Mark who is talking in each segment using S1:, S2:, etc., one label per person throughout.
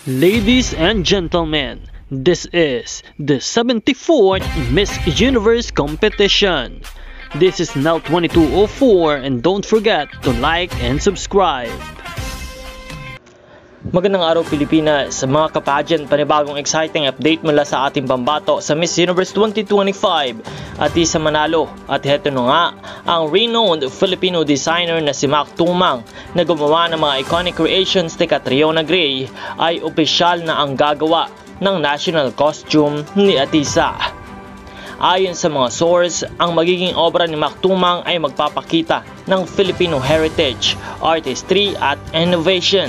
S1: Ladies and gentlemen, this is the 74th Miss Universe competition. This is now 22:04 and don't forget to like and subscribe. Magandang araw Pilipinas, mga ka-pageant, panibagong exciting update mula sa ating pambato sa Miss Universe 2025 at isa manalo. At heto na nga, ang renowned Filipino designer na si Mac Tumang na gumawa ng mga iconic creations ni Catriona Gray ay opisyal na ang gagawa ng national costume ni Atisa. Ayon sa mga source, ang magiging obra ni Mac Tumang ay magpapakita ng Filipino heritage, artistry at innovation.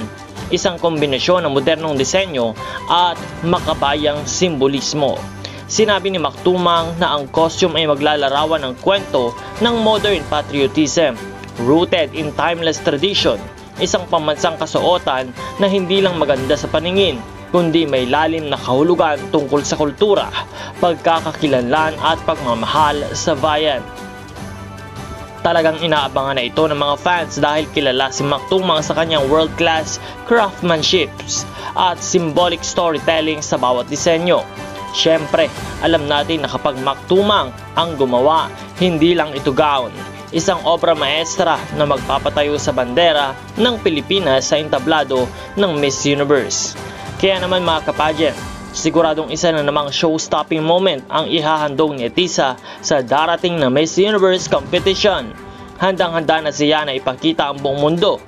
S1: Isang kombinasyon ng modernong disenyo at makabayang simbolismo. Sinabi ni Mac Tumang na ang costume ay maglalarawan ng kwento ng modern patriotism, rooted in timeless tradition, isang pambansang kasuotan na hindi lang maganda sa paningin, kundi may lalim na kahulugan tungkol sa kultura, pagkakakilanlan at pagmamahal sa bayan. Talagang inaabangan na ito ng mga fans dahil kilala si Mac Tumang sa kanyang world-class craftsmanship at symbolic storytelling sa bawat disenyo. Siyempre, alam natin na kapag Mac Tumang ang gumawa, hindi lang ito gown, isang obra maestra na magpapatayo sa bandera ng Pilipinas sa entablado ng Miss Universe. Kaya naman mga ka-pageant, siguradong isa na namang show-stopping moment ang ihahandog ni Atisa sa darating na Miss Universe competition. Handang-handa na siya na ipakita ang buong mundo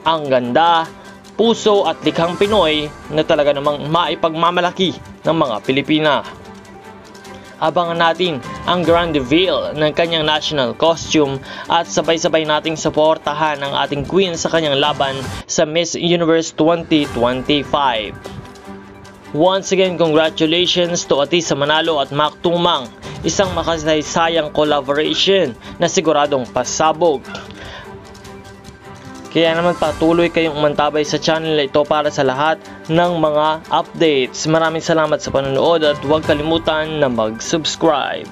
S1: ang ganda, puso at likhang Pinoy na talaga namang maipagmamalaki ng mga Pilipina. Abangan natin ang grand reveal ng kanyang national costume at sabay-sabay nating suportahan ang ating queen sa kanyang laban sa Miss Universe 2025. Once again, congratulations to Atisa Manalo at Mac Tumang, isang makasaysayang collaboration na siguradong pasabog. Kaya naman patuloy kayong umantabay sa channel na ito para sa lahat ng mga updates. Maraming salamat sa panonood at huwag kalimutan na mag-subscribe.